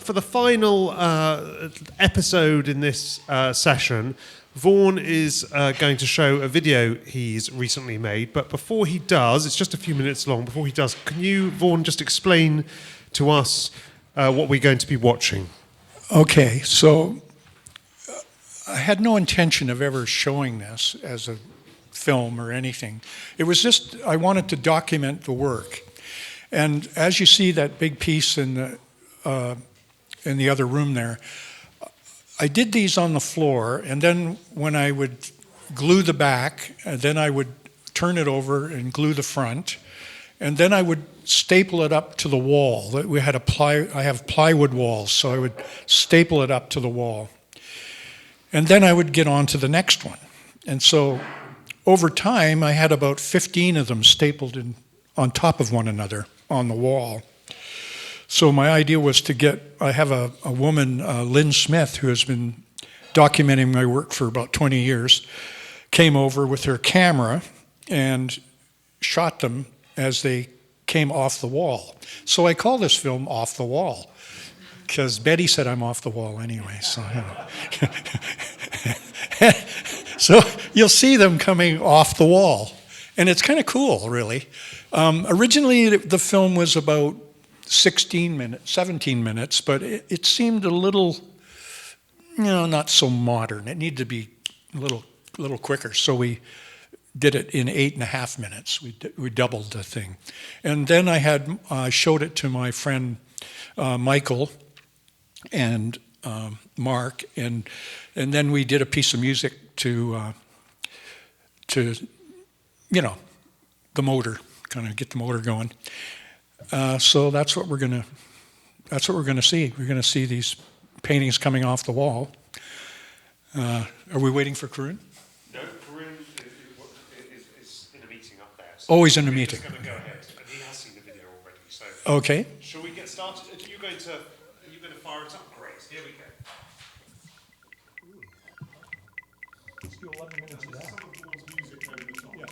for the final episode in this session, Vaughan is going to show a video he's recently made. But before he does, it's just a few minutes long. Before he does, can you, Vaughan, just explain to us what we're going to be watching? Okay, so I had no intention of ever showing this as a film or anything. It was just, I wanted to document the work. And as you see that big piece in the other room there, I did these on the floor, and then when I would glue the back, then I would turn it over and glue the front, and then I would staple it up to the wall. We had I have plywood walls, so I would staple it up to the wall. And then I would get on to the next one. And so over time, I had about 15 of them stapled on top of one another on the wall. So my idea was I have a woman, Lynn Smith, who has been documenting my work for about 20 years, came over with her camera and shot them as they came off the wall. So I call this film Off the Wall, because Betty said I'm off the wall anyway. So, so you'll see them coming off the wall. And it's kind of cool, really. Originally, the film was about 17 minutes, but it seemed a little, not so modern. It needed to be a little quicker. So we did it in 8.5 minutes. We doubled the thing. And then I showed it to my friend Michael and Mark, and then we did a piece of music to the motor, kind of get the motor going. So that's what we're gonna see. We're gonna see these paintings coming off the wall. Are we waiting for Karun? No, Karun is in a meeting up there. So oh, he's in a meeting. He's going to go ahead, and he has seen the video already. So okay. Shall we get started? Are you going to fire it up? Great. Here we go. Let's do 11 minutes of that. Some of Vaughan's music over the top. Yes.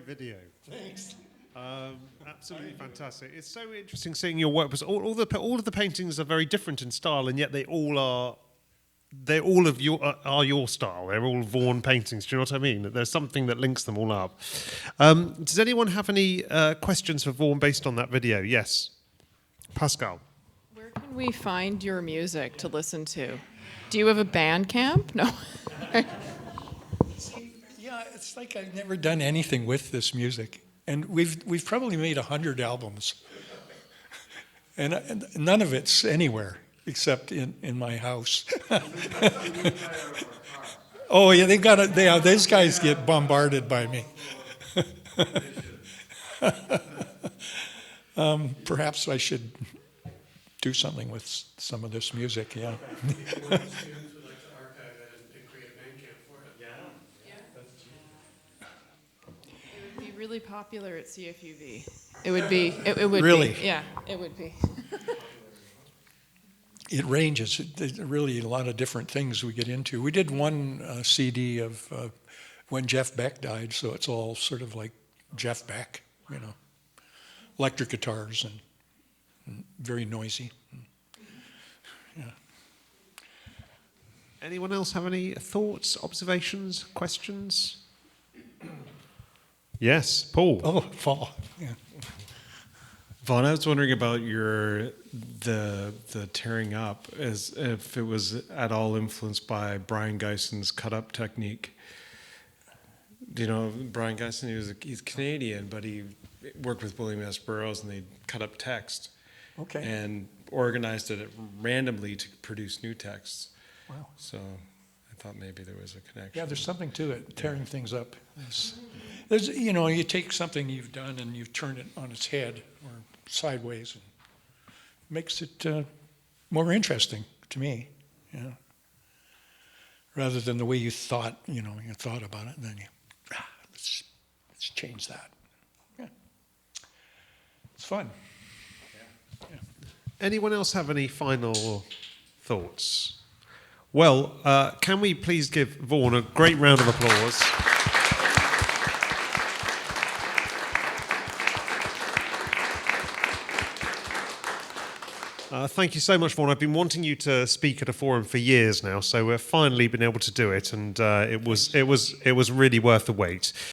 video. Thanks. Absolutely fantastic. It's so interesting seeing your work because all of the paintings are very different in style, and yet they all are your style. They're all Vaughan paintings. Do you know what I mean? There's something that links them all up. Does anyone have any questions for Vaughan based on that video? Yes, Pascal. Where can we find your music to listen to? Do you have a band camp? No. Yeah, it's like I've never done anything with this music. And we've probably made 100 albums. And none of it's anywhere except in my house. Oh, yeah, these guys get bombarded by me. Perhaps I should do something with some of this music, yeah. Really popular at CFUV. It would be. It would really? Be. Yeah, it would be. It ranges. There's really a lot of different things we get into. We did one CD of when Jeff Beck died, so it's all sort of like Jeff Beck, you know, electric guitars and very noisy. Yeah. Anyone else have any thoughts, observations, questions? Yes, Paul. Oh, Paul. Yeah. Vaughan, I was wondering about the tearing up, as if it was at all influenced by Brian Geison's cut-up technique. Do you know Brian Geison? He's Canadian, but he worked with William S. Burroughs, and they cut up text and organized it randomly to produce new texts. Wow. So I thought maybe there was a connection. Yeah, there's something to it, tearing things up. There's, you know, you take something you've done and you turn it on its head or sideways, and makes it more interesting to me, you know, rather than the way you thought about it, and then let's change that. Yeah, it's fun. Yeah. Anyone else have any final thoughts? Well, can we please give Vaughan a great round of applause? Thank you so much, Vaughan. I've been wanting you to speak at a forum for years now, so we've finally been able to do it, and it was really worth the wait.